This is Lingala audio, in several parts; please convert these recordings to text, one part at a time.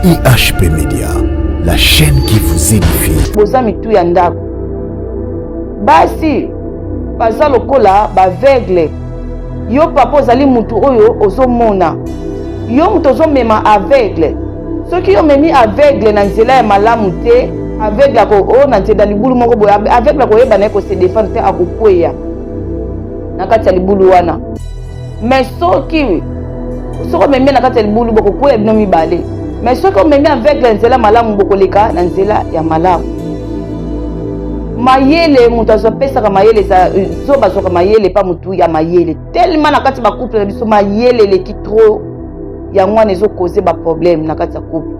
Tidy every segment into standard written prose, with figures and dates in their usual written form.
IHP Média, la chaîne qui vous édifie. Boza mitu ya ndako. Basi baza lokola baveugle. Yo papa ozali mutu oyo ozomona. Yo mutu ozomema aveugle. Soki yo memi aveugle na nzela ya malamu te, aveugle ako na nzela libulu moko boya, aveugle ako yeba na ko se défendre te akokweya. Na kati ya libulu wana. Mais soki memi na kati ya libulu boko kweya bino mibale. Mais soki memi aveugle nzela malamu boko leka na nzela ya malamu. Mayele mutu azopesaka mayele so bazoka mayele pa mutu ya mayele. Tellement na kati ba couple na biso mayele leki trop ya mwana ezo causer ba problème na kati ya couple.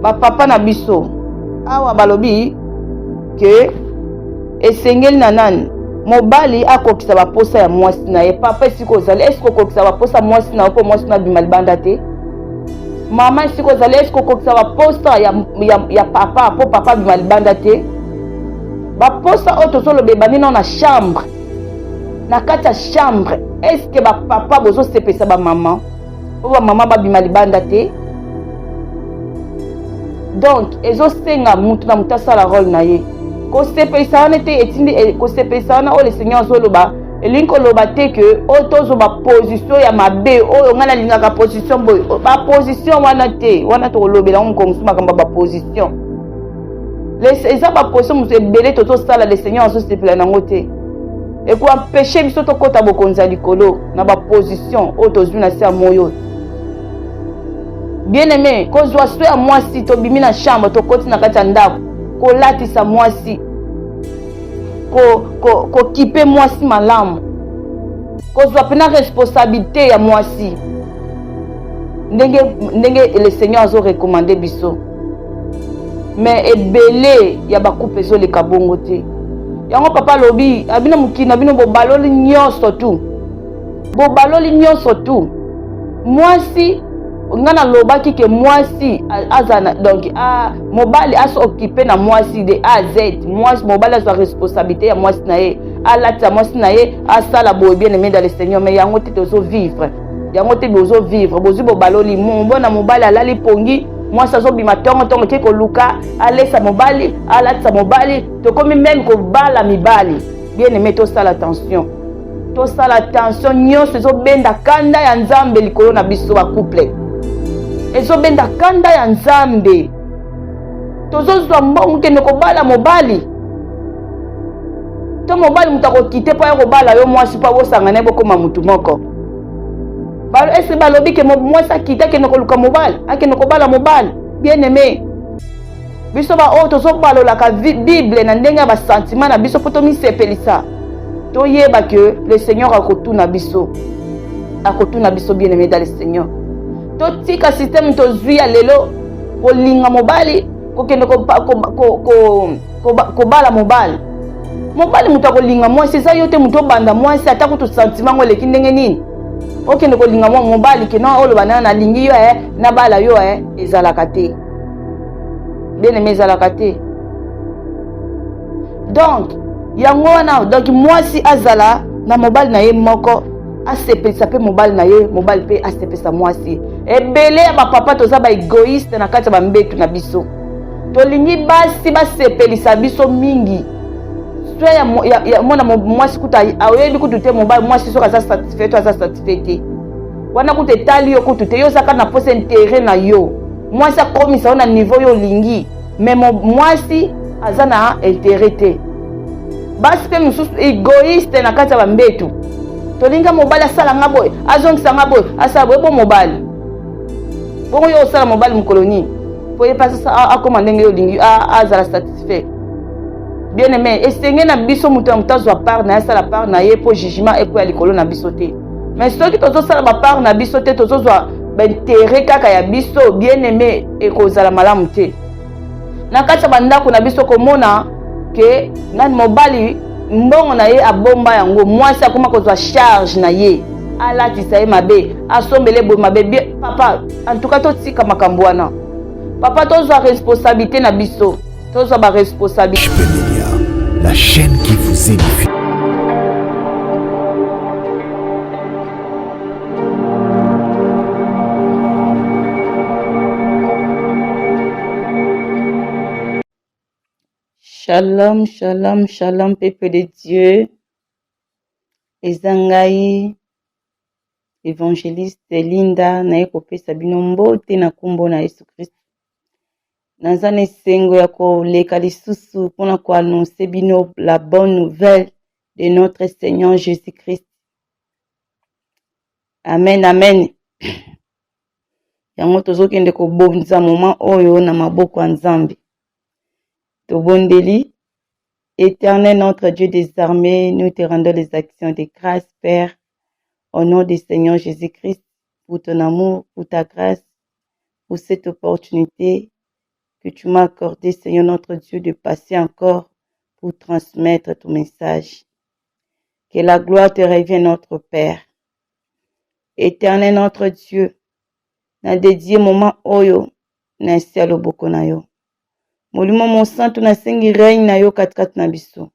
Ba papa na biso awa balobi ke esengeli na nani mobali akokisa ba posa ya mwasi na ye. Papa siko zali esko kokisa ba posa mwasi na ko mwasi na bimali banda te. Mama siko zali esko kokisa ba posa ya papa po papa bimali banda te. Ba posa oto solo bebani na chambre. Na kati ya chambre, est-ce que ba papa bozo sepesa ba maman? Ou ba maman ba bimali banda te? Donc, ezo senga mutu na mutasa la rôle na ye. Ko sepesa wana te etindi ko sepesa wana o le Seigneur zo loba. Elinko loba te que oto zo ba position ya mabe o ngana lingaka position boy. Ba position wana te, wana to lobela on musuma kamba ba position. Les aba position musu ebele to sala le Seigneur zo sepela na ngote. Et pour empêcher biso to kota bokonza likolo na ba position oto zuna sia moyo. Bien aimé, ko zwa so ya mwasi to bimi na chambre to koti na kati ya ndako. Ko latisa mwasi. Ko kipe mwasi malamu. Ko zwa pena responsabilité ya mwasi. Ndenge le Seigneur zo recommander biso. Mais ebele ya ba couple zo le kabongo te. Yango papa lobi abino mukina bino bobaloli nyonso tu. Bobaloli nyonso tu. Mwasi ngana lobaki ke mwasi azana donc mobali aso occupé na mwasi de A à Z. Mwasi mobali aso responsabilité ya mwasi na ye. Alata mwasi na ye asala boye bien aimé dans le Seigneur mais yango te tozo vivre. Yango te bozo vivre. Bozu bobaloli mbona mobali alali pongi. Moi ça zo bima tongo ke ko luka alesa mobali alatsa mobali to komi même ko bala mibali. Bien aimé to sala attention. To sala attention nyonso zo benda kanda ya nzambe likolo na biso ba couple. Ezo benda kanda ya nzambe. To zo zwa mbongo ke ko bala mobali. To mobali mutako kite pa ko bala yo mwasi pa bosanga na bokoma mutu moko. Balo ese balobi ke mwasi akita ke ko luka mobali, ake ko bala mobali. Bien aimé. Biso ba oto zo balola ka Bible na ndenga ba sentiment na biso poto mi sepelisa. To yeba que le Seigneur akotuna biso. Akotuna biso bien aimé dans le Seigneur. To tika système to zuya lelo ko linga mobali ko kende ko bala mobali. Mobali mutu ko linga mwasi sa yote mutu banda mwasi atako to sentiment ngole kindenge nini. Okende ko linga mobali ke na olo banana na lingi yo na bala yo ezalaka te. Bien aimé ezalaka te. Donc yango wana donc mwasi azala na mobali na ye moko asepesa pe mobali na ye mobali pe asepesa mwasi. Ebele ya ba papa toza ba égoïste na kati ba mbetu na biso. Tolingi basi basepelisa biso mingi. Ya mona mwasi kuta awebi kutu te mobali mwasi soka za satisfait to za satisfait. Wana kutu tali yo kutu te yo saka na pose intérêt na yo. Mwasi akomisa ona niveau yo lingi. Mais mwasi azana intérêt te. Basi pe mususu égoïste na kati ba mbetu. Tolinga mobali asala ngabo azongisa ngabo asaba bo mobali. Bongo yo sala mobali mukoloni. Poye pasa akoma ndenge yo lingi azala satisfait. Bien aimé, esenge na biso mutu ya mutazo a part na sala part na ye po jugement eko ya likolo na biso te. Mais soki tozo sala ba part na biso te tozo zwa ba intérêt kaka ya biso bien aimé eko zala malamu te. Na kati ba ndako na biso komona ke nani mobali mbongo na ye abomba yango mwasi akoma kozwa charge na ye. Alatisa ye mabe, asombele bo mabe bien papa. En tout cas to tika makambo wana. Papa tozo responsabilité na biso. Tozo ba responsabilité. La chaîne qui vous édifie. Shalom, shalom, shalom, peuple de Dieu. Ezangai, évangéliste Linda, naye kopesa bino mbote na kombo na Yesu Christ. Naza na esengo ya koleka lisusu mpona koannonce bino la bonne nouvelle de notre Seigneur Jésus-Christ. Amen, amen. Yango tozokende kobonza moment oyo na maboko ya Nzambe. Tobondeli. Éternel notre Dieu des armées, nous te rendons les actions de grâce, Père, au nom du Seigneur Jésus-Christ, pour ton amour, pour ta grâce, pour cette opportunité que tu m'as accordée, Seigneur notre Dieu, de passer encore pour transmettre ton message. Que la gloire te revienne, notre Père. Éternel notre Dieu, na dédié moment oyo, na sia loboko na yo. Molimo monsanto na sengi règne na yo katikati na biso.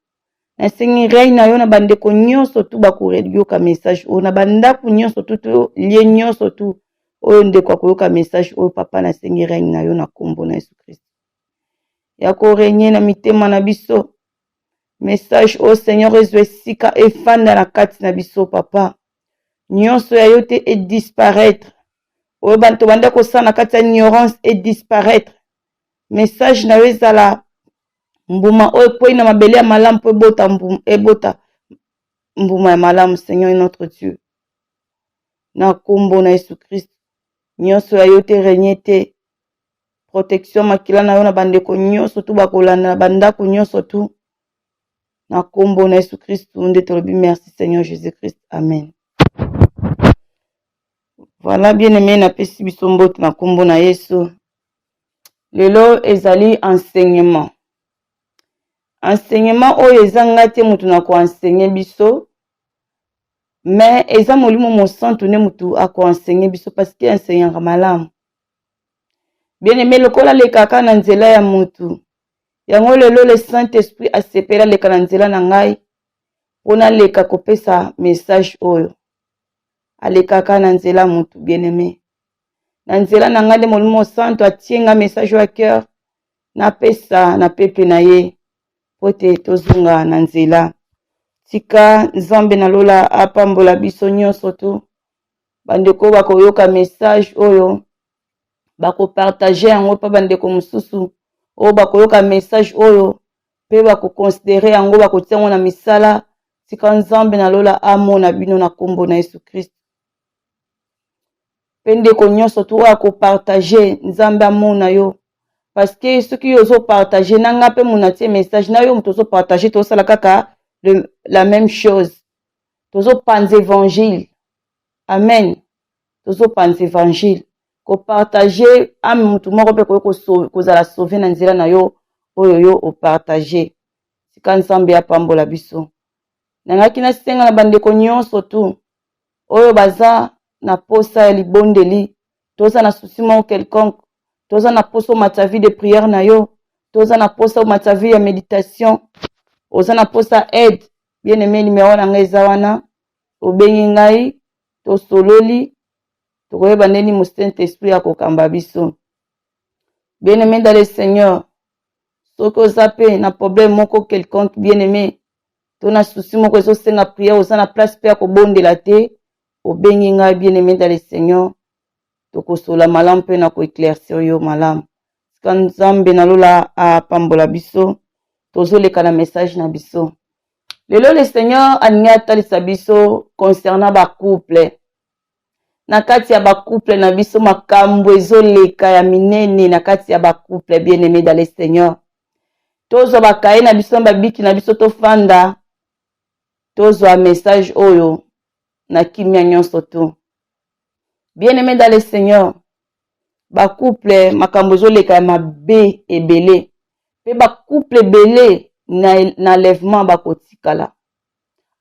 Na sengi règne na yo na bandeko nyonso tu bakoyoka message oyo, na bandako nyonso tu lie nyonso tu oyo ndeko akoyoka message oyo, papa na sengi règne na yo na kombo na Yesu Christ. Ya korenye na mitema na biso. Message oyo Seigneur ezwa esika efanda na kati na biso, papa. Nyonso ya yo te disparaître. Oyo banto banda kosala na kati ya ignorance disparaître. Message na yo ezala mbuma oyo ekwei na mabele ya malamu po ebota mbuma ya malamu, Seigneur notre Dieu. Na kombo na Yesu Christ. Nyonso ya yo te renye te. Protection makila na yo na bandeko nyonso tu bakolanda na bandako nyonso tu. Na kombo na Yesu Christ nde tolobi merci Seigneur Jésus-Christ. Amen. Voilà, bien-aimé, na pesi biso mbote na kombo na Yesu. Lelo ezali enseignement. Enseignement oyo ezanga te mutu na ko enseigner biso. Mais eza molimo mosantu ne mutu ako enseigner biso parce que enseignant malamu. Bien-aimé, lokola lekaka na nzela ya mutu. Yango lelo le Saint-Esprit asepela leka na nzela na ngai pona leka kopesa message oyo. Alekaka na nzela mutu, bien-aimé. Na nzela na ngai de molimo santo atienga message wa cœur na pesa na pepe na ye pote tozunga na nzela. Tika Nzambe na lola apambola biso nyonso tu. Bandeko bakoyoka message oyo bako partager yango pa bandeko mususu oyo bakoyoka message oyo pe bako considérer yango bako tiango na misala. Tika Nzambe na lola amona bino na kombo na Yesu Christ. Pendeko nyonso tu ako partager Nzambe amona yo. Parce que ceux qui osent partager nanga pe munatie message na yo mutozo partager to sala kaka la même chose. Tozo panze évangile. Amen. Tozo panze évangile. Ko partager am mutu moko pe ko za la sauver na nzela na yo oyo yo o partager. Sika Nzambe ya pambola biso. Nanga kina senga na bandeko nyonso tu oyo baza na posa ya libondeli, toza na souci moko quelconque, toza na posa ma vie de prière na yo, toza na posa ma vie ya méditation, oza na posa aide. Bien-aimé, numéro na ngai eza wana, obengi ngai, to sololi, tokoyeba ndeni mo Saint-Esprit ya kokamba biso. Bien-aimé dans le Seigneur, soko oza pe na problème moko quelconque, bien-aimé, to na souci moko ezosenga prière, oza na place pe ya kobondela te, obengi ngai, bien-aimé dans le Seigneur, tokosola malamu pe na ko éclaircir yo malamu. Sika Nzambe na lola apambola biso, tozoleka na message na biso. Lelo le Seigneur aningi atalisa biso concernant ba couple. Na kati ya ba couple na biso makambo ezoleka ya minene na kati ya ba couple, bien-aimé dans le Seigneur. Tozo bakaye na biso babiki na biso tofanda. Tozo a message oyo na kimia nyonso tu. Bien-aimé dans le Seigneur, ba couple makambo ezoleka ya mabe ebele. Pe ba couple ebele na lèvement bakotikala.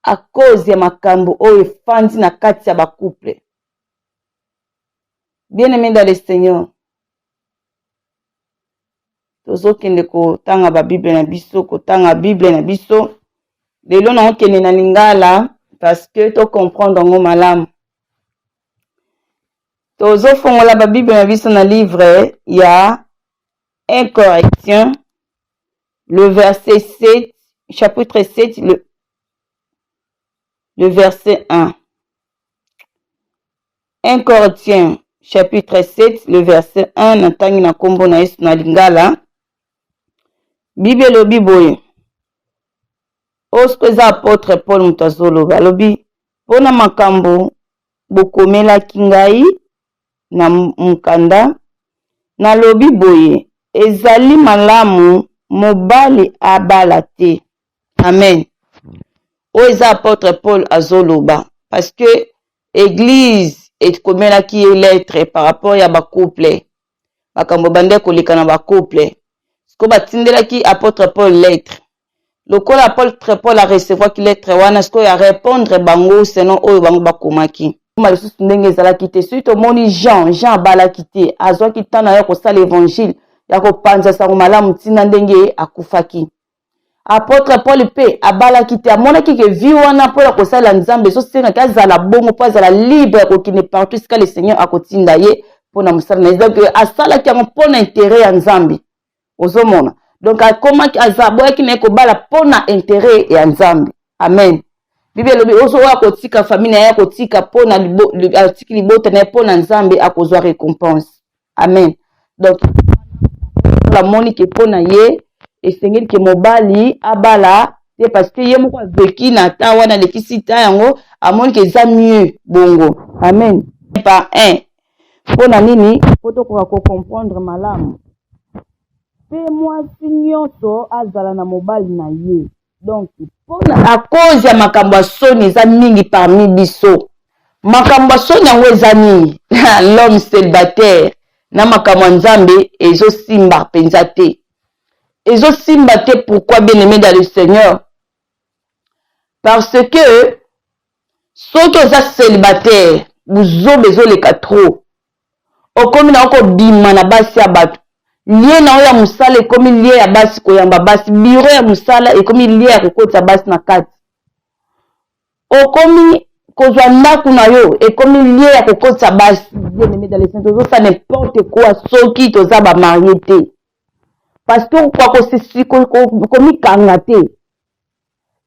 A cause ya makambo oyo efandi na kati ya ba couple. Bien-aimé dans le Seigneur, tozokende kotanga ba Bible na biso, kotanga Bible na biso. Lelo na okende na lingala parce que to comprendre ngo malamu. Tozofongola ba Bible na biso na livre ya 1 Corinthiens le verset 7, chapitre 7, le verset 1. 1 Corinthiens, chapitre 7, le verset 1, natangi na kombo na Yesu na lingala. Bible lobi boye. Osko eza apôtre Paul Mutazoloba lobi pona makambo bokomelaki ngai na mukanda na lobi boye ezali malamu mobali abala te. Amen. O eza apôtre Paul azoloba parce que église ekomelaki lettre par rapport ya ba couple. Makambo bande koleka na ba couple. Ko batindelaki apôtre Paul lettre. Lokola apôtre Paul a recevoir ki lettre wana sko ya répondre bango sinon oyo bango bakomaki. Malisusu ndenge ezalaki te suite omoni Jean abalaki te azwaki tana ya kosala évangile ya kopanza sango malamu ntina ndenge akufaki. Apôtre Paul pe abalaki te amonaki ke vie wana mpo ya kosala nzambe esosengaki azala bongo mpo azala libre ya kokende partout esika le Seigneur akotinda ye mpo na mosala na ye. Donc asalaki yango mpo na intérêt ya nzambe. Ozomona. Donc akomaki azaboyaki na ye kobala mpo na intérêt ya nzambe. Amen. Bible lobi ozo oyo akotika famille na ye akotika mpo na atiki libota na ye mpo na nzambe akozwa récompense. Amen. Donc la moni ke mpo na ye esengeli ke mobali abala te parce que ye moko aveki na ta wana lekisi ta yango amoni ke eza mieux bongo. Amen. Par 1 mpo na nini mpo tokoka kocomprendre malamu pe mwasi nyonso azala na mobali na ye. Donc à cause ya makambo ya soni eza mingi parmi biso. Makambo ya soni yango eza nini? L'homme célibataire na makambo ya nzambe ezosimba penza te. Ezosimba te. Pourquoi, bien-aimé dans le Seigneur? Parce que soki oza célibataire bezoleka trop okomi na okobima na basi ya bato. Lié na oya musala ekomi lié ya basi koyamba basi. Bureau ya musala ekomi lié ya kokotisa basi na kati. Okomi kozwa ndaku na yo ekomi lié ya kokotisa basi. Bien-aimé dans le Seigneur, tozosa n'importe quoi soki toza ba marié te. Parce que kwa komi kanga te.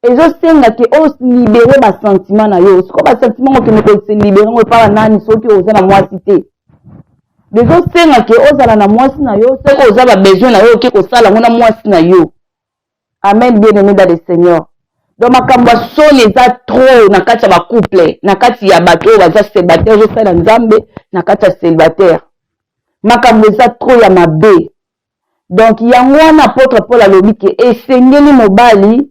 Ezosenga ke o libérer ba sentiment na yo. Siko ba sentiment ko kene ko se libérer ngo pa nani soki oza na mwasi te. Bezo senga ke ozala na mwasi na yo, seko oza ba besoin na yo ke kosala ngona mwasi na yo. Amen, bien-aimé dans le Seigneur. Donc makambo soni eza trop na kati ya ba couple, na kati ya bato baza célibataire, je sala nzambe na kati ya célibataire. Makambo eza trop ya mabe. Donc yango wana apôtre Paul alobi ke esengeli mobali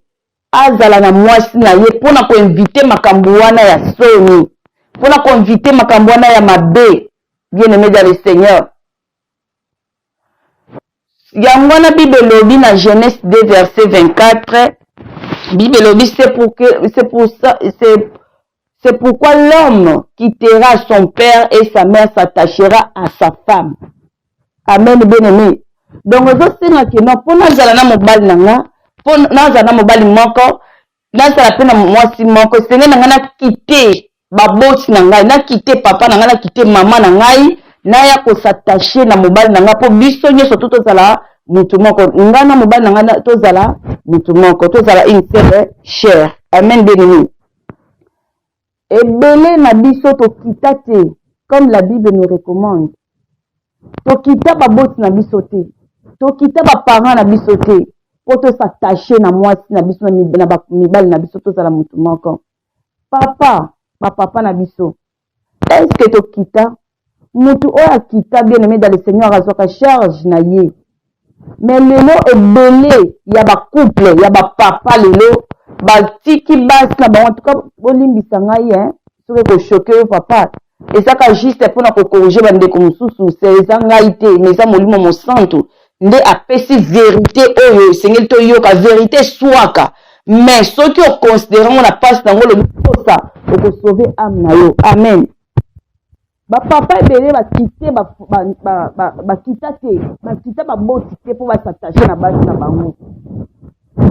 azala na mwasi na ye pona ko inviter makambo wana ya soni. Pona ko inviter makambo wana ya mabe. Bien-aimé dans le Seigneur. Yangwana Bible lobi na Genèse 2 verset 24. Bible lobi c'est pourquoi l'homme quittera son père et sa mère s'attachera à sa femme. Amen, bien-aimé. Donc je sais que non pour nazala na mobali nanga, pour nazala na mobali moko, nazala pe na mwasi moko, senge nanga na quitter baboti na ngai na kite papa na ngai na kite mama na ngai na ya ko s'attacher na mobali na ngai po biso nyoso tozala mutu moko ngai na mobali na ngai tozala mutu moko tozala une seule chair. Amen, bien-aimé. Ebele na biso to kita te comme la Bible nous recommande. To kita baboti na biso te. To kita ba parents na biso te. Po to s'attacher na mwasi na biso na mibali na biso tozala mutu moko. Papa na biso. Est-ce que to kita mutu oya kita bien-aimé dans le Seigneur azwaka charge na ye. Mais lelo ebele ya ba couple ya ba papa lelo batiki basi na bango en tout cas bolimbisa ngai soki ko choquer papa ezaka juste pour na ko corriger bandeko mosusu c'est eza ngai te mais eza molimo mosantu nde apesi vérité oyo esengeli toyoka vérité swaka. Mais ceux qui ont considéré on a pas dans le ça pour sauver âme na yo. Amen. Ba papa ebele ba kite ba kita te ba kita ba boti te pour ba s'attacher na basi na bango.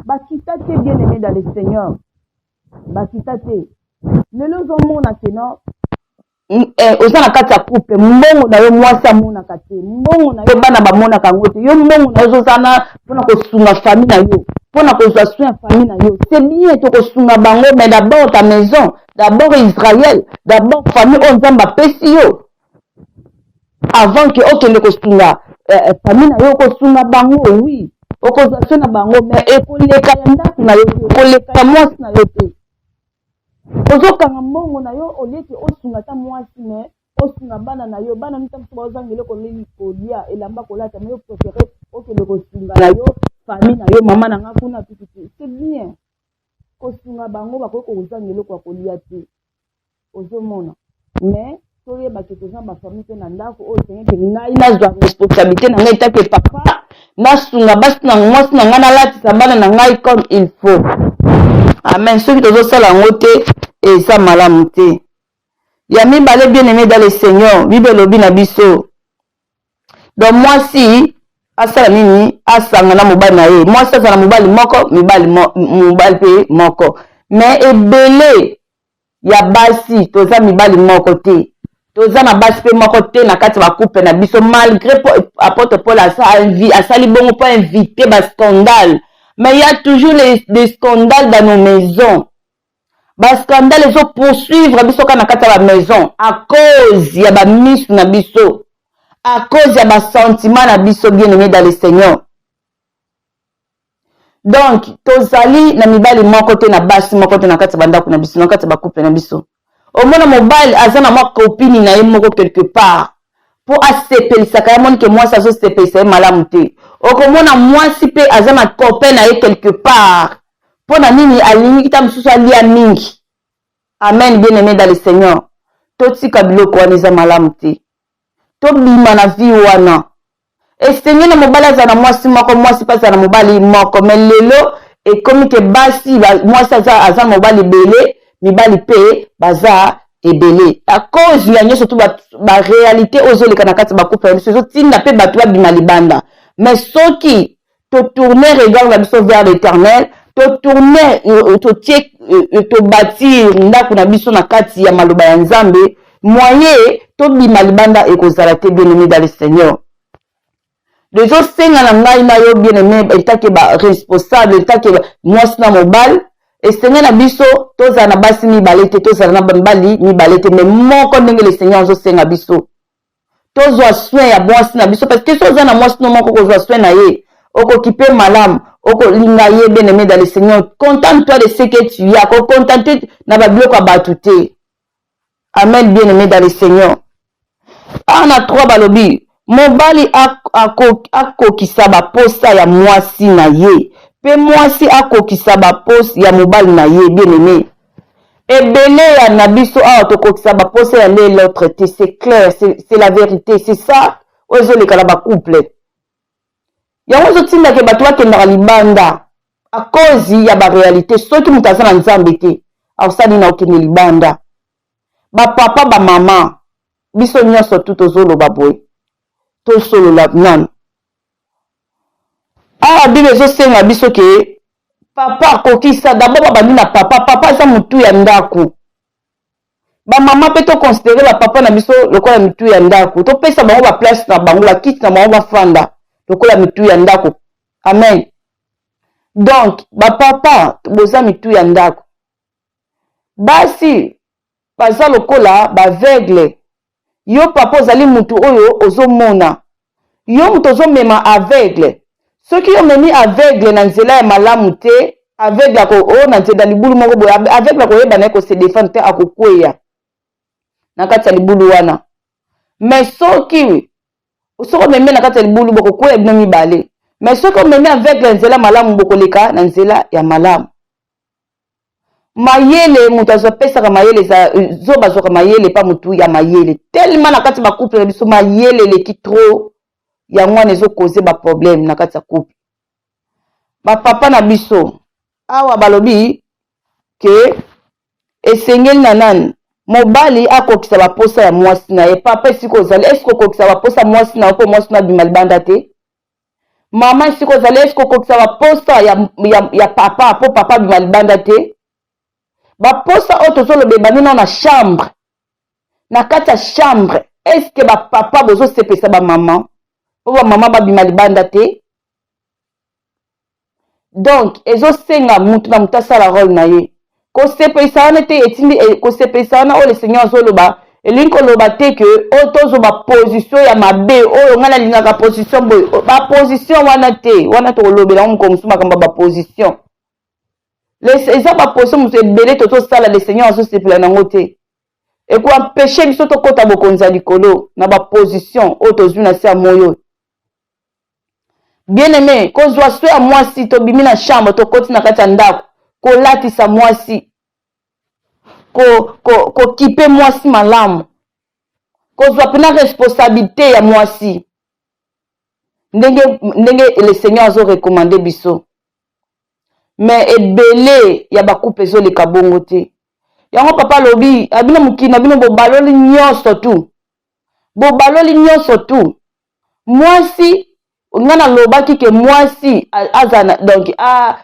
Ba kita te bien-aimé dans le Seigneur. Ba kita te. Ne le zomona que non oza na kati ya couple mbongo na yo mwasi amonaka te mbongo na yo bana bamonaka yango te yo mbongo na yo ozozana mpona kosunga famille na yo mpona kozwa soin ya famille na yo c'est bien tokosunga bango mais d'abord ta maison d'abord Israël d'abord famille oyo nzambe apesi yo avant que okende kosunga famille na yo kosunga bango oui okozwa soin na bango mais ekoleka ya ndako na yo te ekoleka ya mwasi na yo te ozokanga mbongo na yo olete osunga ta mwasi me osunga bana na yo bana mita mso bazangele koleli kolia elamba kolata me yo préféré okende kosunga na yo famille na yo mama na nga kuna tututu c'est bien kosunga bango bakoki kozangele kwa kolia te ozomona mais toyeba ke toza bafamille mpe na ndako oyo sengeke ngai nazwa responsabilité na ngai etake papa nasunga basi na mwasi na ngai nalatisa bana na ngai comme il faut amen soki tozosala yango te eza malamu te ya mibale bien aimé dans le Seigneur bible elobi na biso donc mwasi asala nini asanga na mobali na ye mwasi asala na mobali moko mobali mpe moko mais ebele ya basi toza mibali moko te toza na basi mpe moko te na kati ya bakouple na biso malgré apôtre Paul asali bongo mpo invité bascandale mais il y a toujours des scandales dans nos maisons bascandale ezo poursuivre biso kaka na kati ya bamaison à cause ya bamisu na biso à cause ya basentiment na biso bien aimé dans le Seigneur donc tozali na mibali moko te na basi moko te na kati ya bandako na biso na kati ya bakouple na biso omona mobali aza na mwa copine na ye moko quelque part po asepelisaka ye moni ke mwasi azosepelisa ye malamu te okomona mwasi mpe aza na copain na ye quelque part mpo na nini alingi kita mosusu alia mingi amen bien aimé dans le Seigneur totika biloko wana eza malamu te tobima na vie wana esenge na mobali aza na mwasi moko mwasi mpe aza na mobali moko mais lelo ekomi ke basi mwasi aza na mobali ebele mibali mpe baza ebele à cause ya nyonso to baréalité ozoleka na kati ya bakouple na biso ezotinda mpe bato babima libanda mais soki totourne regard na biso vers l'éternel totourne tobâtir ndako na biso na kati ya maloba ya nzambe moyen tobima libanda ekozala te bien aimé dans le Seigneur dezosenga na ngai na yo bien aimé etake baresponsable etake mwasi na mobali esenge na biso tozala na basi mibale te tozala na mibali mibale te mais moko ndenge le Seigneur azosenga biso tozwa soin ya mwasi na biso parce que so oza na mwasi no moko kozwa soin na ye okoki mpe malamu okolinga ye bien aimé dans le Seigneur contente-toi de ce que tu as kocontente na babiloko ya bato te amen bien aimé dans le Seigneur ana 3 balobi mobali akokisa baposa ya mwasi na ye pe mwasi akokisa baposa ya mobali na ye bien aimé ebele ya na biso awa tokokisa baposa ya l'un l'autre te c'est clair c'est la vérité c'est ça ozoleka na bakouple yango ozotindaka bato bakendaka libanda à cause ya baréalité soki moto aza na nzambe te akosali na okende libanda bapapa bamama biso nyonso tu tozoloba boye tosolola nanu awa bible ezosenga biso ke papa akokisa d'abord babandi na papa aza motu ya ndako bamama mpe toconsidere bapapa na biso lokola mitu ya ndako topesa bango baplace na bango bakiti na bango bafanda lokola mitu ya ndako amen donc bapapa boza mitu ya ndako basi baza lokola baveugle yo papa ozali mutu oyo ozomona yo mutu ozomema aveugle soki yo memi aveugle na nzela ya malamu te aveugle oyo na nzela libulu moko boye aveugle akoyeba naye kose défendre te akokweya na kati ya libulu wana mais soki omemi na kati ya libulu bokokweya bino mibale mais soki omemi aveugle na nzela malamu bokoleka na nzela ya malamu mayele mutu azopesaka mayele zo bazwaka mayele pa mutu ya mayele tellement na kati ya bakouple na biso mayele eleki trop yango wana ezokoze baproblème na kati ya couple bapapa na biso awa balobi ke esengeli na nani mobali akokisa baposa ya mwasi na ye papa esika ozali esika okokisa baposa mwasi na ye mpo mwasi na bima libanda te mama esika ozali esika okokisa baposa ya papa mpo papa bima libanda te baposa oyo tozoloba ebandi nao na chambre na kati ya chambre est-ce que bapapa bozosepesa bamama po bamama babima libanda te. Donc ezosenga mutu na mutu asala role na ye kosepelisa wana te etindi kosepelisa wana oyo le seigneur azoloba elingi koloba te ke oyo tozoba position ya mabe oyo ngai nalingaka position boye baposition wana te wana tokolobela ngo mokongo mosusu makambo ya baposition eza baposition mosu ebele tozosala le seigneur azosepela nango te ekoampeshe biso tokɔta bokonzi ya likolo na baposition oyo tozwi na se ya moyo. Bien aimé kozwa so ya mwasi tobimi na chambre tokoti na kati ya ndako kolatisa mwasi kokipe mwasi malamu kozwa pena responsabilité ya mwasi ndenge le seigneur azorekomande biso. Mais ebele ya bakupe ezoleka bongo te yango papa alobi abino mokili na bino bobaloli nyonso tu mwasi nga nalobaki ke mwasi azana donc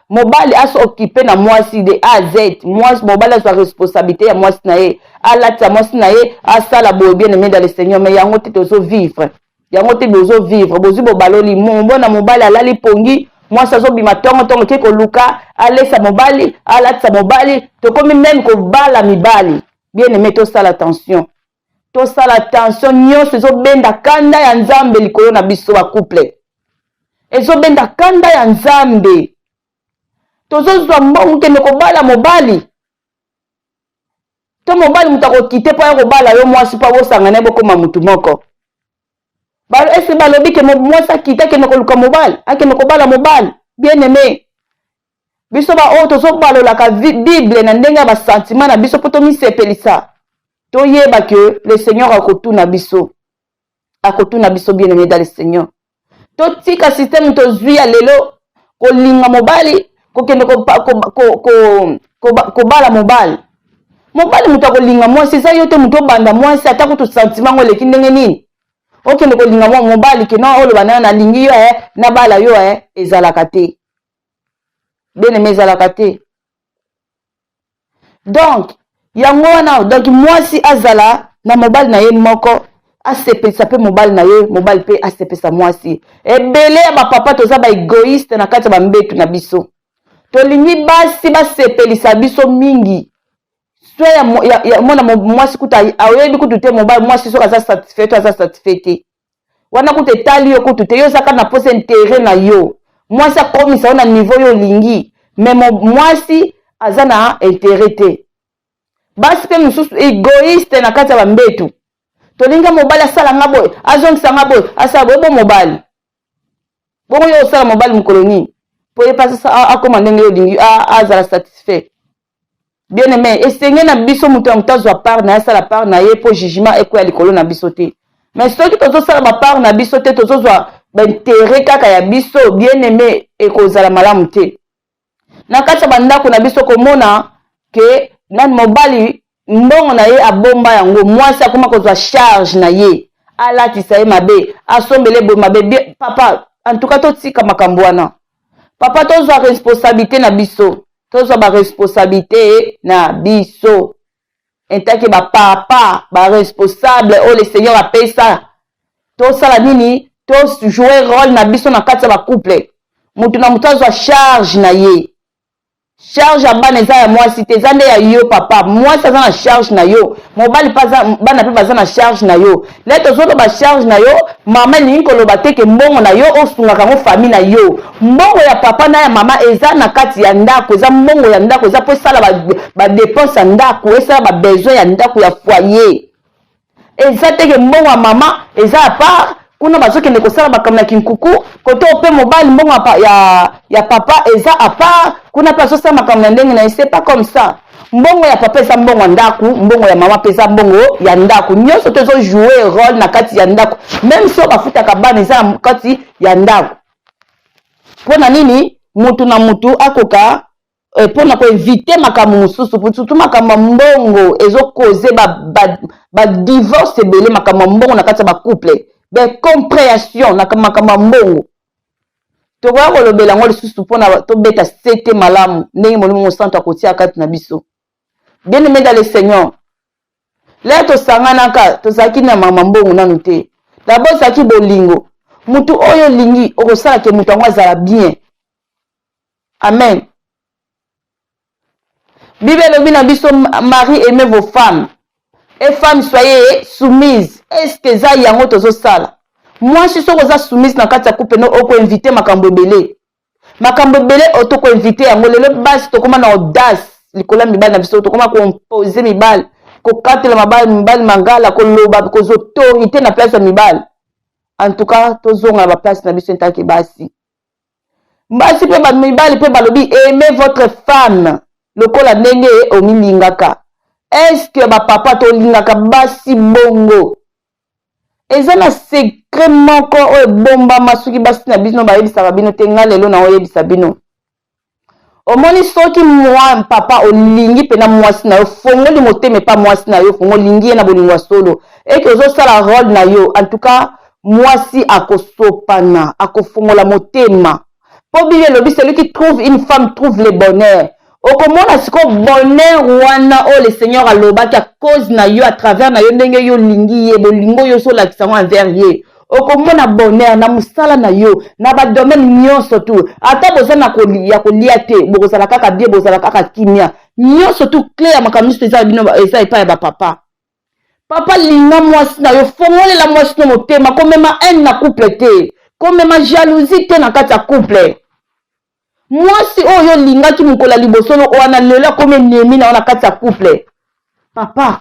mobali aso occupé na mwasi de A à Z mwasi mobali azwa responsabilité ya mwasi na ye alatisa mwasi na ye asala boye bien aimé dans le Seigneur. Mais yango te tozovivre bozwi bobaloli mbona mobali alali pongi mwasi azobima tongo ke koluka alesa mobali alatisa mobali tokomi même kobala mibali. Bien aimé tosala attention nyonso ezobenda kanda ya nzambe likolo na biso bakouple ezobenda kanda ya nzambe tozozwa mbongo kende kobala mobali to mobali mutu akokite mpo ya kobala yo mwasi mpo bosangana bokoma mutu moko ese balobi ke mwasi akite akende koluka mobali akende kobala mobali. Bien aimé biso baoyo tozobalolaka bible na ndenge ya basentima na biso mpo tomisepelisa toyeba ke le seigneur akotuna biso bien aimé dans le Seigneur. Totika système tozwi ya lelo kolinga mobali kokende kobala mobali mutu akolinga mwasi eza yo te mutu obanda mwasi ata kutu sentiment ngo eleki ndenge nini okende kolinga mobali ke no oloba nayo nalingi yo nabala yo ezalaka te. Bien aimé ezalaka te. Donc yango wana donc mwasi azala na mobali na ye moko asepelisa pe mobali na ye mobali pe asepelisa mwasi. Ebele ya bapapa toza ba egoïste na kati ya bambetu na biso tolingi basi basepelisa biso mingi so ya mwana mwasi kuta ayebi kutu te mobali mwasi soki aza satisfait te wana kuta etali yo kutu te yo ozaka na pose intérêt na yo mwasi akomisa yo na niveau yo olingi mais mwasi aza na intérêt te. Basi pe mosusu egoïste na kati ya bambetu tolinga mobali asala nga boye azongisa nga boye asala boye bo mobali bongo yo osala mobali mokolo nini po ye pasi akoma ndenge yo olingi azala satisfait. Bien aimé esenge na biso moto ya moto azwa part na ye asala part na ye po jugement ekoya likolo na biso te. Mais soki tozosala bapart na biso te tozozwa baintere kaka ya biso bien aimé ekozala malamu te. Na kati ya bandako na biso komona ke nani mobali mbongo na ye abomba yango mwasi akoma kozwa charge na ye alatisa ye mabe asombele boye mabe. Papa en tout cas totika makambo wana papa tozwa responsabilité na biso tozwa baresponsabilité na biso entake bapapa baresponsable oyo le seigneur apesa tosala nini tozouer rôle na biso na kati ya bacouple mutu na mutu azwa charge na ye. Charge ya bana eza ya mwasi te eza nde ya yo papa mwasi aza na charge na yo mobali bana mpe baza na charge na yo le tozoloba charge na yo mama elingi koloba te ke mbongo na yo osungaka yango famille na yo mbongo ya papa na ya mama eza na kati ya ndako eza mbongo ya ndako eza mpo esala badepense ya ndako esala babesoin ya ndako ya foyer eza te ke mbongo ya mama eza ya part kuna bazokende kosala makambo na kinkuku kote ope mobali mbongo ya papa eza apart kuna pe azosala makambo na ndenge na ye c'est pas comme ça. Mbongo ya papa eza mbongo ya ndako mbongo ya mama pe eza mbongo ya ndako nyonso tozojouer rôle na kati ya ndako même so bafutaka bana eza na kati ya ndako mpona nini mutu na mutu akoka mpona koevite makambo mosusu surtout makambo ya mbongo ezokoze badivorce ebele makambo ya mbongo na kati ya bacouple compréhension na makambo ya mbongo tokoya kolobela yango lisusu mpona tobeta sete malamu ndenge molimo mosantu akotia kati na biso. Bien aimé dans le Seigneur le tosanganaka tozalaki na mbongo nanu te. D'abord saki bolingo. Mutu oyo lingi okosala ke mutu yango azala bien. Amen. Bible elobi na biso mari aimez vos femmes. Et femmes soyez soumises. Est-ce que za yango tozosala? Moi si soko za soumise na kati ya couple no oko inviter makambo ebele. Makambo ebele otoko inviter yango lelo basi tokoma na audace likola mibali na biso tokoma ko imposer mibali. Ko katela mibali mangala ko loba ko autorité na place ya mibali. En tout cas tozonga ba place na biso ntaki basi. Basi pe ba mibali pe balobi aimez votre femme. Lokola ndenge omilingaka. Est-ce que ba papa to lingaka basi bongo? Ezana secret moko o bomba masuki basi na bino ba yebisa bino te ngalelo na oyebisa bino. Omoni soki moi papa olingi pe na mwasi na yo fongoli moteme pa mwasi na yo fongolingi na bolingwa solo. Et que zo sala rôle na yo en tout cas mwasi akosopana akofongola motema. Po Bible lobi celui qui trouve une femme trouve le bonheur. Okomona siko bonheur wana o le Seigneur alobaki a cause na yo à travers na yo ndenge yo lingi ye bolingo yo so la kisango envers ye. Okomona bonheur na musala na yo na ba domaine nyonso tu ata bozana kolia kolia te bozala kaka bien bozala kaka kimia nyonso tu clair makamisi eza bino eza epa ya ba papa. Papa linga mwasi na yo fongole la mwasi no motema komema haine na couple te komema jalousie te na kati ya couple. Mwasi oyo lingaki mukola libosolo wana lela kome nemi na wana kati ya couple. Papa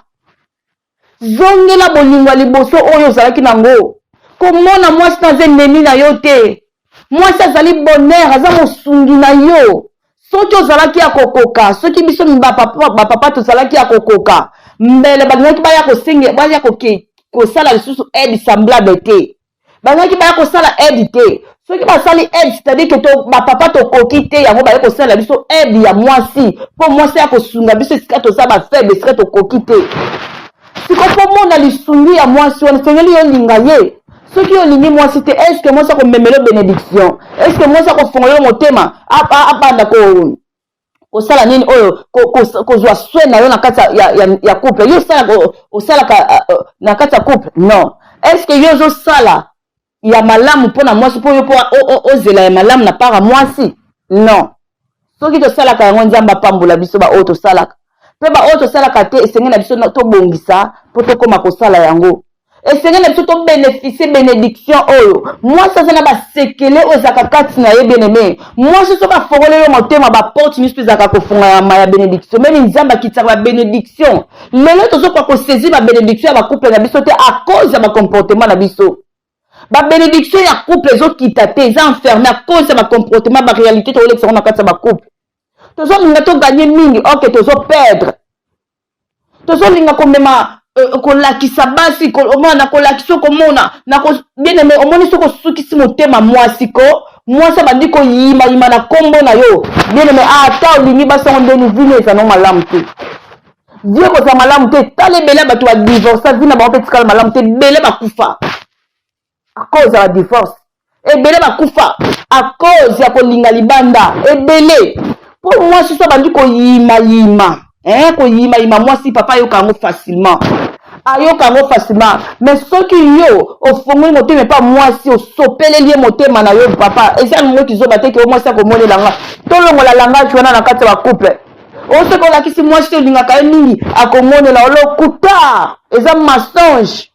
zongela bolingwa liboso oyo zalaki nango. Komona mwasi na ze nemi na yo te. Mwasi azali bonheur aza mosungi na yo. Soki ozalaki ya kokoka, soki biso ba papa tozalaki ya kokoka. Mbele bangaki baya kosenge baya kosala lisusu aide semblable te. Bangaki baya kosala aide te. Soki basali aide c'est-à-dire que to ba papa to koki te yango baya kosala biso aide ya mwasi. Po mwasi ya kosunga biso sika to sa ba faible sika to koki te. Siko po mona lisungi ya mwasi wana sengeli yo linga ye. Soki yo lingi mwasi te est-ce que mwasi ko memelo bénédiction? Est-ce que mwasi ko fongolo motema apanda ko sala nini oyo ko zwa soin na yo na kati ya couple? Yo sala ko sala ka na kati ya couple? Non. Est-ce que yo zo sala ya malamu pona mwasi po yo po ozela ya malamu na para mwasi? Non. Soki to sala ka yango nzamba pambola biso ba oto sala. Pe ba oto sala ka te esenge na biso to bongisa po to koma ko sala yango. Esenge na biso to bénéficier bénédiction oyo. Mwasi azana ba sekele ozaka kati na ye bien-aimé. Mwasi so ba fogole yo motema ba porte ni spezaka ko funga ya maya bénédiction. Même nzamba kitaka ba bénédiction. Lelo to so kwa ko saisir ba bénédiction ya ba couple na biso te à cause ya ba comportement na biso. Ba bénédiction ya couple zo kitate, za enfermé à cause ya ba comportement ba réalité to le na kati ya ba couple. Tozo linga to gagner mingi, ok tozo perdre. Tozo linga ko mema kolakisa basi komona kolakisa komona na ko bien aimé omoni soko sukisi motema mwasi ko mwasi bandi ko yima na kombo na yo bien aimé ata olingi basango ndeni vine eza no malamu te vie ko za malamu te tale bele bato ba divorce vina ba petit kala malamu te bele bakufa à cause ya divorce e bele bakufa à cause ya kolinga libanda e bele pour mwasi so bandi ko yima ko yima mwasi papa yo kango facilement ayoka ngo facilement mais soki yo ofongoli motema pa mwasi osopele lié motema na yo papa eza ngo kizoba te ke mwasi akomone langa tolongola langa twana na kati ya couple ose ko lakisi mwasi olinga ka mingi akomone la lokuta eza mensonge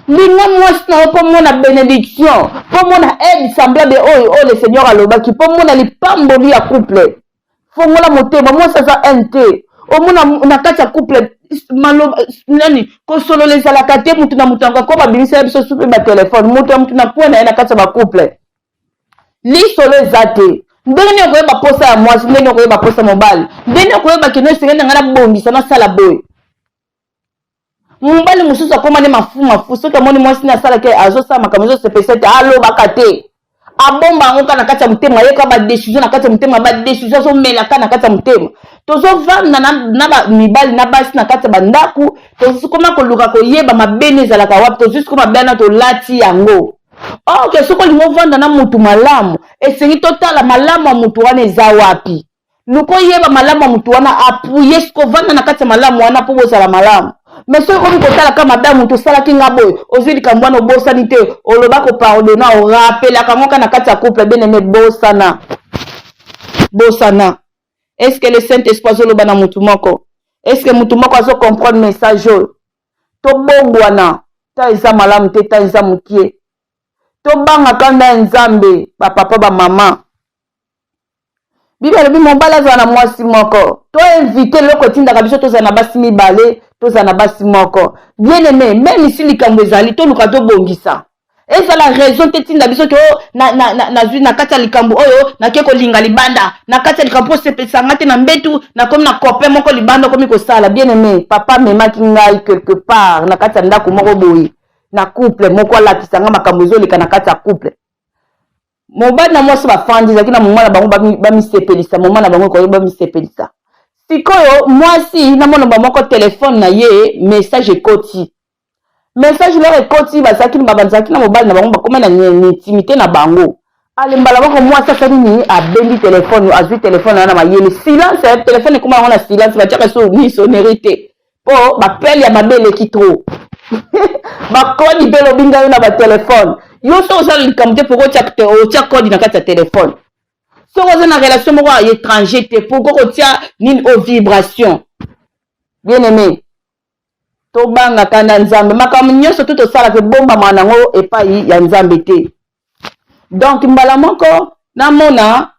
linga mwasi na po mona bénédiction po mona aide semblable oyo le Seigneur alobaki po mona lipamboli ya couple fongola motema mwasi za NT omona na kati ya couple maloba nani ko solo les ala kate mutu na mutanga ko ba bimisa biso supe ba téléphone mutu na pona na kati ya ba couple li solo zate ndenge ko ba posa ya mwasi ndenge ko ba posa mobile ndenge ko ba kino sengena ngana bongisa na sala boy mobile mususu akoma ne mafu soka moni mwasi na sala ke azo sa makamazo se pesete alo bakate abomba ngoka na kati ya mutema yeka ba décision na kati ya mutema ba décision so melaka na kati ya mutema tozo vanda na ba mibali na basi na kati ya bandaku tozo koma koluka koyeba mabene ezalaka wapi tozo koma bana to lati yango okay soko lingo vanda na mutu malamu esengi totala malamu ya mutu wana eza wapi luko yeba malamu ya mutu wana apuye siko vanda na kati ya malamu wana po bozala malamu mais soki okomi kotalaka mabe ya moto osalaki nga boye ozwi likambo wana obosani te oloba kopardona orapelaka ngo kaka na kati ya couple bien aimé bosana est ce que le saint esprit azoloba na motu moko est ce que motu moko azocomprendre message oyo tobongwana ta eza malamu te ta eza mokie tobangaka nda nzambe bapapa bamama bible elobi mobali azala na mwasi moko toinvite eloko etindaka biso tozala na basi mibale tozala na basi moko bien aimé même si likambo ezali toluka tobongisa ezala raison te tinda biso to nazwi na kati ya likambo oyo nake kolinga libanda na kati ya likambo osepesanga te na mbetu nakomi na copain moko libanda okomi kosala bien aimé papa memaki ngai quelque part na kati ya ndako moko boye na couple moko alakisanga makambo ezoleka na kati ya couple mobali na mwasi bafandi ezalaki na moma na bango bamisepelisa moma na bango koyeba bamisepelisa sikoyo mwasi namona bamoko telefone na ye message ekoti message lor ekoti bazalaki babanzalaki na mobali na bango bakoma na intimité na bango alembala bako mwasi asali nini abendi telefone azwi telefone na mayele silence telefone ekoma yango na silence batiaka so ni sonnerie te mpo bapele ya mabe eleki trop bakodi mpe lobinga yo na batelefone yo so osala likambo te poko otia kodi na kati ya telefone soki oza na relation moko ya étranger te poko kotia nini o vibration bien aimé tobangaka na nzambe makambo nyonso tu tosalaka ebombama nango epai ya nzambe te donc mbala moko namona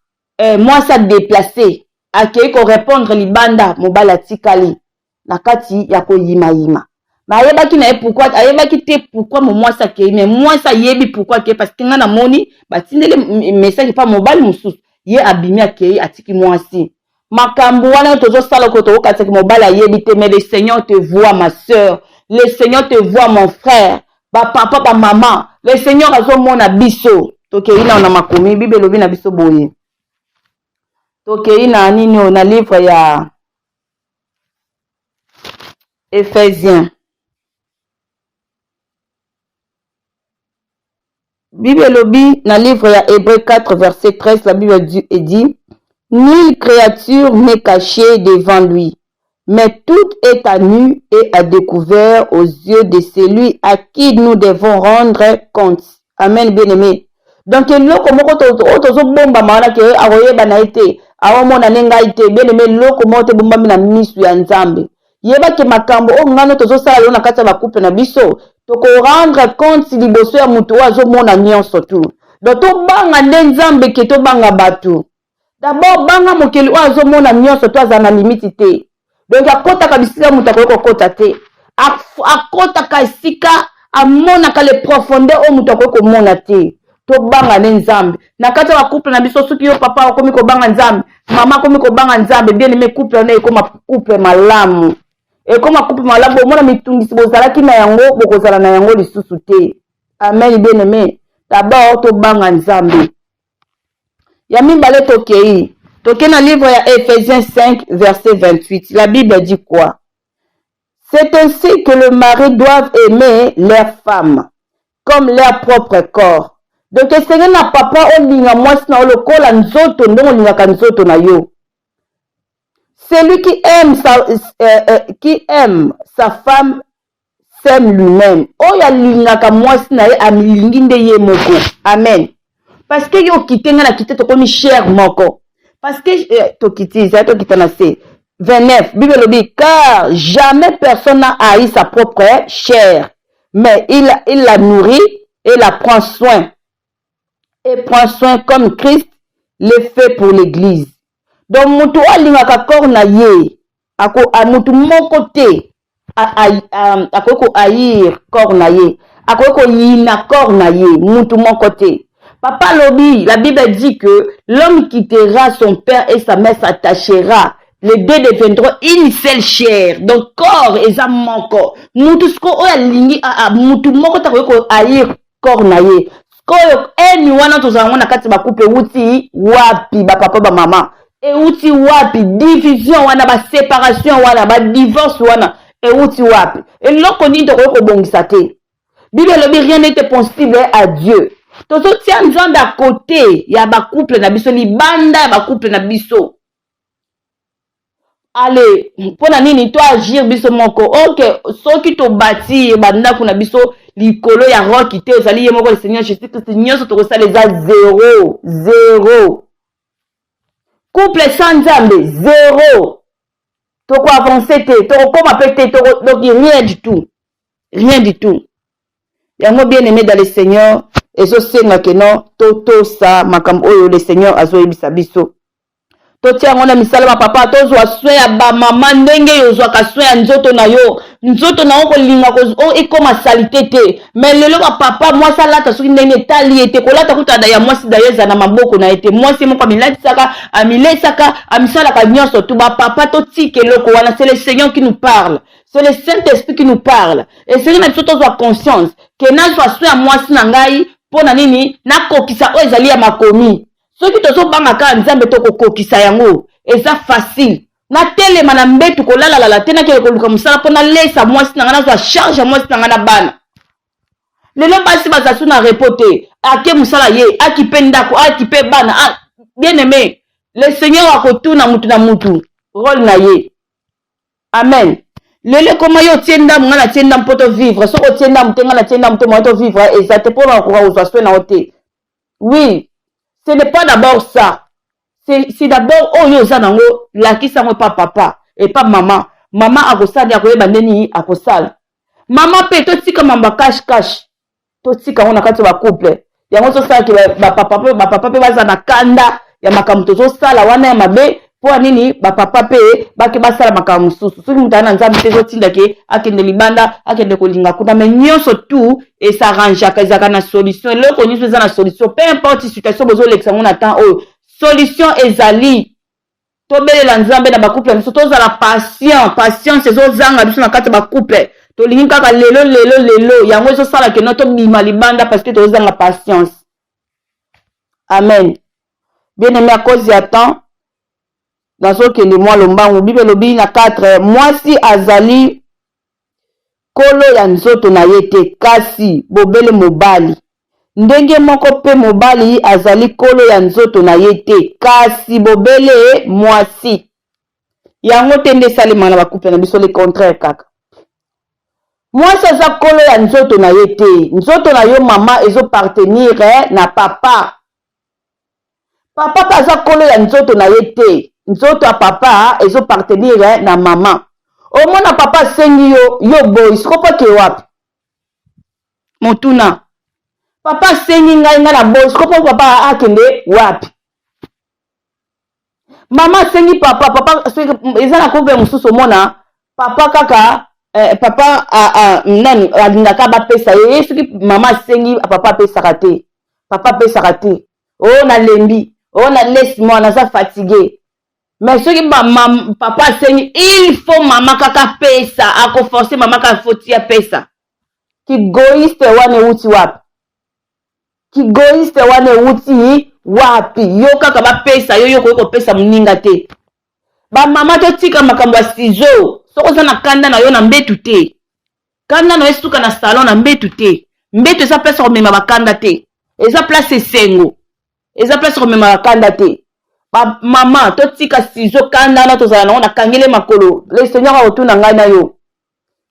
mwasi adeplace akei korépondre libanda mobali atikali na kati ya koyimayima mais ayebaki na ye pourquoi ayebaki te pourquoi mwasi akei mais mwasi ayebi pourquoi akei parce que nga namoni batindeli message pa mobali mosusu ye abimi akei atiki mwasi makambo wana tozosala ko tokokataki mobali ayebi te mais le Seigneur te voit ma sœur le Seigneur te voit mon frère bapapa bamama le Seigneur azomona biso tokei na makomi bible elobi na biso boye tokei na nini na livre ya Éphésiens Bible elobi na livre ya Hébreux 4 verset 13 la Bible dit nulle créature n'est cachée devant lui, mais tout est à nu et à découvert aux yeux de celui à qui nous devons rendre compte. Amen, bien-aimé. Donc, loko moko tozo bomba maana ke aroyeba na ite, awamona nenga ite, bien-aimé, loko moko te bomba na misu ya nzambe. Yeba ke makambo o ngano tozo sala yo na kati ba couple na biso, toko rendre compte liboso ya mutu azo mona nyonso tu. Donc to banga nzambe ke to banga batu. D'abord banga mokeli o azo mona nyonso to azana limite te. Donc akota kabisika mutu akoko kota te. Akota kasika amona ka le profondeur o mutu akoko mona te. To banga nzambe. Na kati ba couple na biso soki yo papa akomi ko banga nzambe, mama akomi ko banga nzambe, bien aimé couple na ekoma couple malamu. Et comme couple malabo mona mitungisi bozalaki na yango bokozala na yango lisusu te. Amen bien aimé. D'abord to banga nzambe. Ya mibale tokei. Tokei na livre ya Éphésiens 5 verset 28. La Bible dit quoi? C'est ainsi que le mari doit aimer leur femme comme leur propre corps. Donc esenge na papa olinga mwasi na olokola nzoto ndongo lingaka nzoto na yo. Celui qui aime sa femme s'aime lui-même. Oya lingaka mwasi na ye amilingi nde ye moko. Amen. Parce que yo kitenga na kite tokomi cher moko. Parce que to kiti ça to kitana c'est 29 Bible le dit car jamais personne n'a haï sa propre chair, mais il la nourrit et la prend soin. Et prend soin comme Christ le fait pour l'église. Donc mutu alingaka corps na ye ako mutu moko te akoko haïr corps na ye akoko yina corps na ye mutu moko te. Papa Lobi, la Bible dit que l'homme quittera son père et sa mère s'attachera. Les deux deviendront une seule chair. Donc corps et âme moko. Mutu sko oya lingi mutu moko ta ko haïr corps na ye. Koyo eni wana tozanga na kati ba couple uti wapi ba papa ba mama. Et uti wapi division wana ba séparation wana ba divorce wana et uti wapi. Et loko ni to ko bongisa te. Bible lobi rien n'était possible à Dieu. Tozo tia nzambe à côté ya ba couple na biso libanda ya ba couple na biso. allez pona nini to agir biso moko ok soki to bâtir bandako na biso likolo ya roki te ezali ye moko le Seigneur Jésus Christ nyonso tokosala eza 0 couple sans nzambe 0 toko avancer te tokokoma pe te donc rien du tout yango bien aimé dans le Seigneur ezosenga ke non totosa makambo oyo le Seigneur azoyebisa biso totia ngona misala papa tozwa soin ya ba mama ndenge yozwa ka soin ya nzoto na yo kolinga ko ekoma salite te mais lelo ba papa moi salata soki ndenge tali ete kolata kuta da ya mwasi da yeza na maboko na ete mwasi moko amilesaka amisala ka nyonso tu ba papa to tike loko wana c'est le Seigneur qui nous parle, c'est le Saint-Esprit qui nous parle et c'est na biso tozwa conscience que nazwa soin ya mwasi na ngai pona nini nakokisa o ezali ya makomi soki tozobanga ka nzambe tokokokisa yango eza facile na telema na mbetu kolalala te nakele koluka mosala mpo nalesa mwasi na nga nazwa charge ya mwasi na nga na bana lelo basi bazasu na repo te ake mosala ye akipe ndako akipe bana bien aimé le Seigneur akotuna mutu na mutu rôle na ye amen lelo koma yo tie ndamu nga na tie ndamu mpo to vivre soko tie ndamu te nga na tie ndamu te mwa to vivre eza te mpo nakoka kozwa swe na yo te oui. Ce n'est pas d'abord ça. C'est d'abord oyo zanango lakisa ngo pas papa et pas maman. Maman akosala ya koyeba ndeni akosala. Maman pe to tika mamba cash. To tika ngo na kati ba couple. Yango to sala ke ba papa pe baza na kanda ya makambo to sala wana ya mabe po nini ba papa pe baki basala makambo susu. Soki mutana nzambe te zo tinda ke akende libanda akende kolinga kuna mais nyonso tout et ça arrange akazaka na solution loko nyonso eza na solution peu importe situation bozo lekisa ngona temps oyo solution ezali tobelela nzambe na ba couple biso tozala patience ezozanga biso na kati ba couple tolingi kaka lelo yango ezosala ke no tobima libanda parce que tozanga patience amen bien aimé à cause ya temps dans ce que le mois lombangu bible lobi na 4 mwasi azali kolo ya nzoto na yete kasi bobele mobali ndenge moko pe mobali azali kolo ya nzoto na yete kasi bobele mwasi yango tende salima na bakupe na biso le contraire kaka mwasi aza kolo ya nzoto na yete nzoto na yo mama ezo partenir na papa aza kolo ya nzoto na yete nzoto ya papa ezo partenir na mama omona papa sengi yo boy sikopa ke wapi motuna papa sengi ngai na boy sikopa papa akende wapi mama sengi papa eza na couple mususu mona papa kaka papa nani alingaka bapesa ye soki mama sengi papa pesaka te o na lembi o na lesi mwana naza fatigué mais soki papa sengi il faut mama kaka pesa akoforce mama kaka fotia pesa kigoiste wane wuti wapi yo kaka bapesa yo koki kopesa moninga te bamama totika makambo ya sizo soko oza na kanda na yo na mbetu te kanda na yo esuka na salon na mbetu te mbetu eza place komema bakanda te eza place esengo eza place komema bakanda te mama totika sizo kanda na tozala nango na kangele makolo le Seigneur akotuna ngai na yo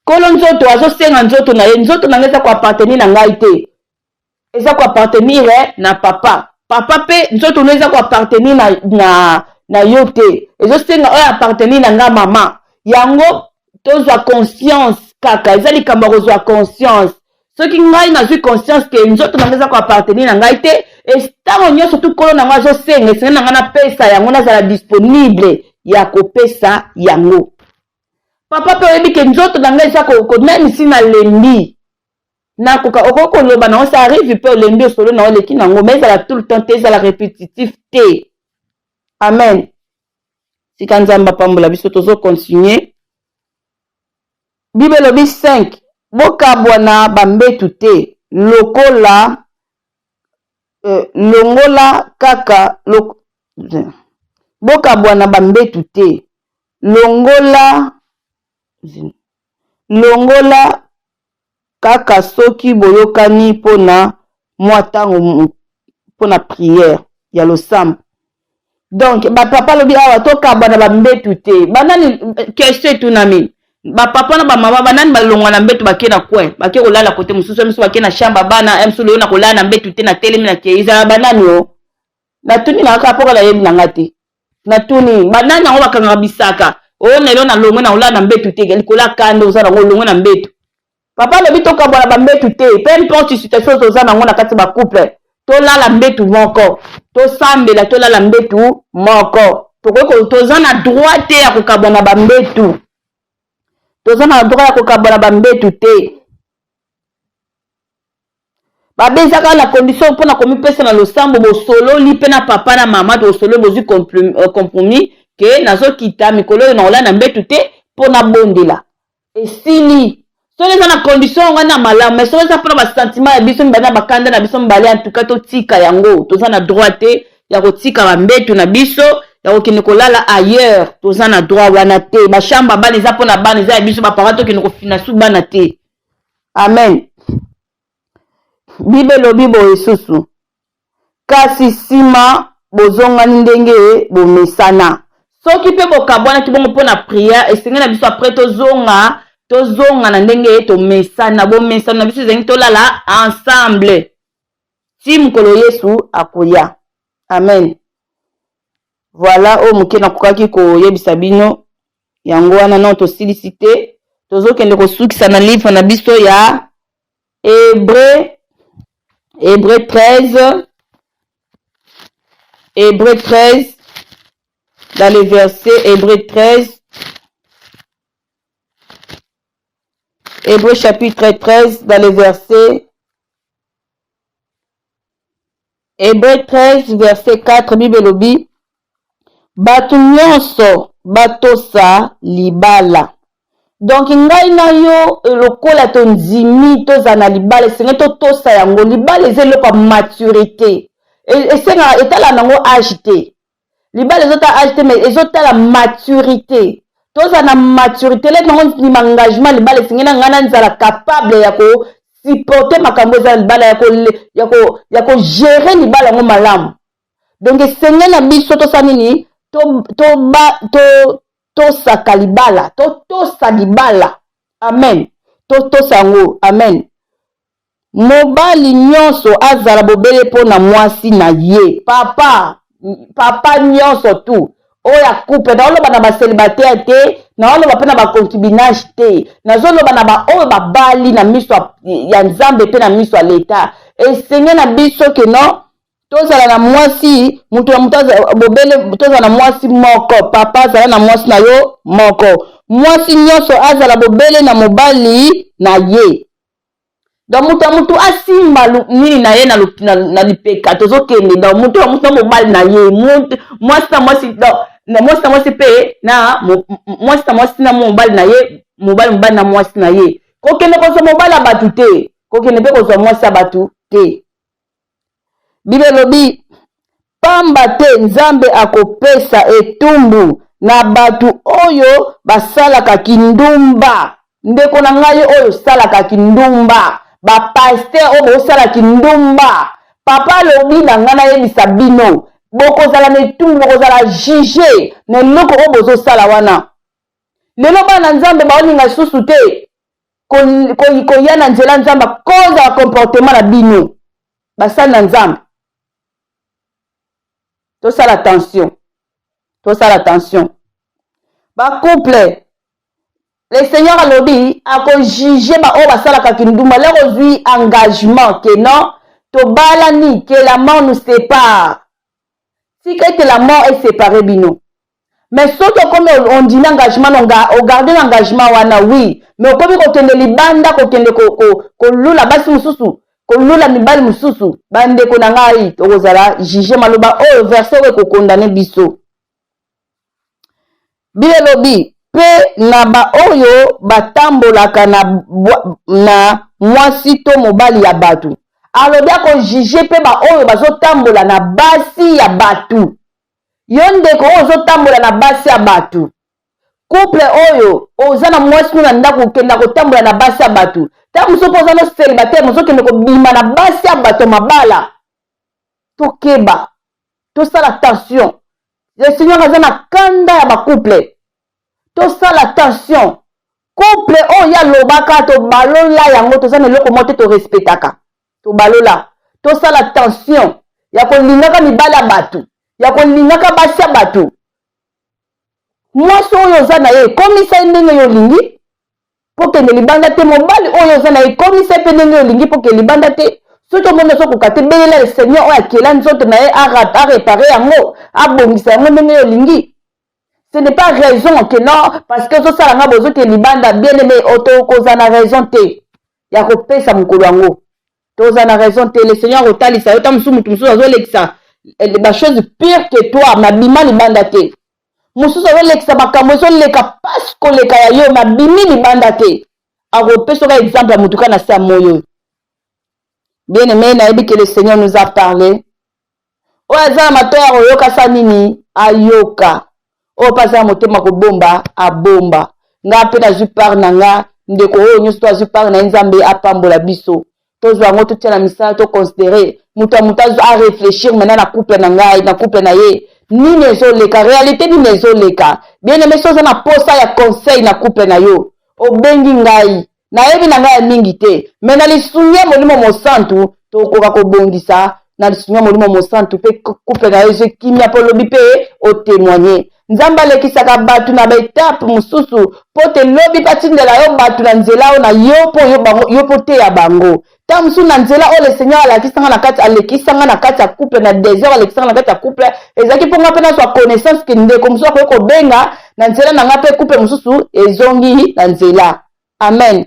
kolo nzoto azosenga nzoto na ye nzoto na ngai eza koappartenir na ngai te eza koappartenir na papa pe nzoto no eza koappartenir na yo te ezosenga oyo appartenir na nga mama yango tozwa conscience kaka eza likambo ya kozwa conscience soki ngai nazwi conscience ke nzoto na ngai eza koappartenir na ngai te ntango nyonso tu kolo na ngai azosenga esengi na ngai napesa yango nazala disponible ya kopesa yango papa pe oyebi ke nzoto na ngai eza konamisi na lembi nakoka okoki koloba nango ça arrive mpe olembi osolo na oleki nango mais ezala tout le temps te ezala répétitif te amen sika nzambe apambola biso tozocontinue bible elobi 5 bokabwana bambetu te longola bokabwana bambetu te longola kaka soki boyokani mpona mwa ntango mpona prière ya losambo Donc papa lobi awa tokaba na bambetu te banani question etunami papa na bamama banani balongwa na mbetu bake na coin bake kolala kote mosusu miso bake na shamba bana msulo yo na kolala na mbetu te na telemi na keiza banani yo natuni na kaka poka la yebi na ngate natuni banani yango bakanga bisaka o nelo na longwe na kolala na mbetu te likola kando oza nango longwe na mbetu papa lobi tokabwa na bambetu te peu importe situation oza nango na kati ba couple tolala mbetu moko tosambela tolala mbetu moko toza na droit te ya kokabwa na bambetu toza na droit ya kokabwa na bambetu te babezaka na condition mpona komipesa na losambo bosololi mpe na papa na mama tosololi bozwi compromis ke nazokita mikolo oyo naola na mbetu te mpona bondela esili soki eza na condition nga na malamu mais soki eza mpona basentiment ya biso mibale na bakanda na biso mibale antuka totika yango toza na droit te ya kotika bambetu na biso ya kokende kolala ailleurs toza na droit wana te bashamba bana eza mpona bana eza ya biso bapara tokende kofinansu bana te amen bible elobi boye susu kasi nsima bozongani ndenge bomesana soki mpe bokabwanaki bongo mpona priere esenge na biso apres tozonga na ndenge tomesana bomesana na biso ezengi tolala ensemble ti mokolo yesu akoya amen voilà oyo moke nakokaki koyebisa bino yango wana non tosilisi te tozokende kosukisa na livre na biso ya Hébreu 13 dans le verset Hébreu 13 Hébreu chapitre 13 dans le verset Hébreu 13 verset 4 Bible lobi bato nyonso batosa libala. Donc ngai na yo lokola to nzimi toza na libala senga to tosa yango libala ezelo pa maturité esenga etala nango âge te libala ezota âge te mais ezota la maturité toza na maturité le nango ni engagement libala senga ngana nzala capable ya ko supporter makambo za libala ya ko gérer libala ngo malamu. Donc senga na biso to sanini tosaka libala tosa libala amen tosa yango amen. Mobali nyonso azala bobele mpona mwasi na ye papa nyonso tu oya couple naoloba na bacelibataire te naoloba mpe na baconcubinage te nazoloba na oyo babali na miso ya nzambe mpe na miso ya leta esenge na biso ke no tozala na mwasi mutu ya mutu bobele tozala na mwasi moko papa azala na mwasi na yo moko mwasi nyonso azala bobele na mobali na ye. Donc mutu asimba nini na ye na lipeka tozokende donc mutu na mobali na ye mwasi na mwasi pe na mwasi na mwasi na mobali na ye mobali na mwasi na ye kokende kozwa mobali ya batu te kokende pe kozwa mwasi ya batu te. Bible lobi pamba te nzambe akopesa etumbu na batu oyo basalaka kindumba ndeko na ngai oyo salaka kindumba bapaster oyo bosala kindumba papa lobi na ngana yebisa bino bokozala na etumbu bokozala juge na eloko oyo bozosala wana lelo bana nzambe baoninga susu te koya na nzela nzambe koza ya comportement na bino basali na nzambe. Tosala attention ba couple le Seigneur alobi ako juger ba o basalaka kinduma le kozwi engagement que non to balani que la mort nous sépare si que la mort est séparée bino mais soto comme on dit engagement on garder l'engagement wana oui mais comme ko tende libanda ko tende ko lula basi mususu kolula mibali mususu bandeko na ngai tokozala juger maloba oyo verset oyo kokondane biso. Bile lobi pe na ba oyo batambolaka na mwasi to mobali ya batu alobi ako juger pe ba oyo bazotambola na basi ya batu yo ndeko oyo ozotambola na basi ya batu couple oyo oza na mwasi na ndako okenda kotambola na basi ya batu ta muso poza no célibataire muso kende kobima na basi ya bato mabala tokeba tosala attention Le Seigneur a na kanda ya ba couple. To sala attention. Couple o ya lobaka to balola yango to zana loko mote to respectaka. To balola. To sala attention. Ya ko lingaka mibala batu. Ya ko lingaka basa batu. Mwasi oyo zana ye komisa ndenge yo lingi. Poke ne libanda te mobali oyo zana ye komisa pe ndenge yo lingi poke libanda te. Soto mona soko kate belela le Seigneur oya kela nzoto na ye a réparer yango, a bongisa yango ndenge yo lingi. Ce n'est pas raison que non, parce que ça la nga bozo ke libanda bien aimé auto koza na raison te. Ya ko pesa mukolo yango. Toza na raison te, le Seigneur otali sa yota musu mutu musu azo lekisa ba chose pire que toi, ma bima libanda te. Musu azo lekisa makambo zo leka parce ko leka ya yo ma bimi libanda te. A ko pesa ka exemple ya mutuka na sa moyo. Bien aimé, naïbi que le Seigneur nous a parlé. O azala matoya oyoka sa nini ayoka. O paza motema ko bomba a bomba. Nga pe na jupar na nga ndeko o nyuso to jupar na nzambe apambola biso. Tozwa ngo to tia misala to considérer. Muta a réfléchir maintenant na couple na nga na couple na ye. Ni nezo leka réalité ni nezo leka. Bien aimé soza na posa ya conseil na couple na yo. O bengi ngai. Na yebi na ngai mingi te. Mais na lisunya molimo mo santu to koka ko bongisa na lisunya molimo mo santu pe couple na yo je kimia po lobi pe o témoigner. Nzamba lekisaka batu na betape mususu pote lobi patindela yo batu na nzela o na yo po te ya bango. Ta musu na nzela o le Seigneur alakisanga na kati alekisanga na kati ya couple na désert alekisanga na kati ya couple ezaki ponga pe na swa connaissance ke ndeko musu ko benga na nzela na nga pe couple mususu ezongi na nzela. Amen.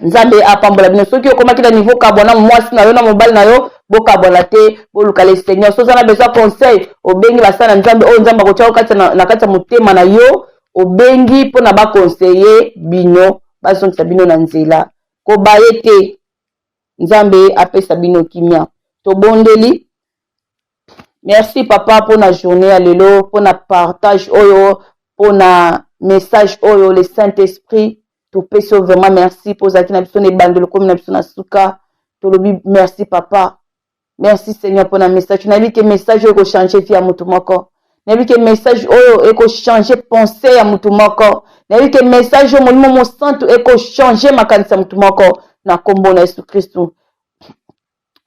Nzambe apambola bino soki okomaki na niveau kabona mwasi na yo na mobali na yo bokabona te boluka le Seigneur soza na besoin conseil obengi basana nzambe o nzamba ko tia kati na kati ya motema na yo obengi pona ba conseiller bino basongisa bino na nzela ko baye te nzambe apesa bino kimia to bondeli. Merci papa pour la journée à lelo pour na partage oyo pour na message oyo le Saint-Esprit. To peso vraiment merci pour ça qui n'a besoin de bandolo comme n'a besoin de souka. To lobi merci papa. Merci Seigneur pour le message. Tu n'as vu que message eko changer vie à mutumoko. Tu n'as vu que message eko changer pensée à mutumoko. Tu n'as vu que message au moment santo eko changer makanisa mutumoko na kombo na Jésus Christ.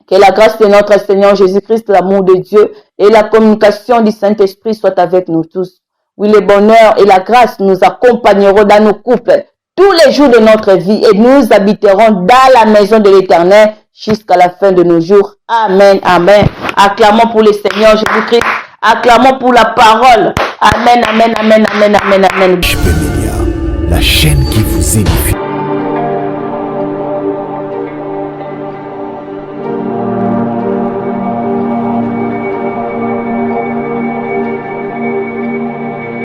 Que la grâce de notre Seigneur Jésus-Christ, l'amour de Dieu et la communication du Saint-Esprit soient avec nous tous. Oui, le bonheur et la grâce nous accompagneront dans nos couples tous les jours de notre vie et nous habiterons dans la maison de l'Éternel jusqu'à la fin de nos jours. Amen, amen. Acclamons pour le Seigneur Jésus-Christ. Acclamons pour la parole. Amen, amen, amen, amen, amen, amen. La chaîne qui vous édifie.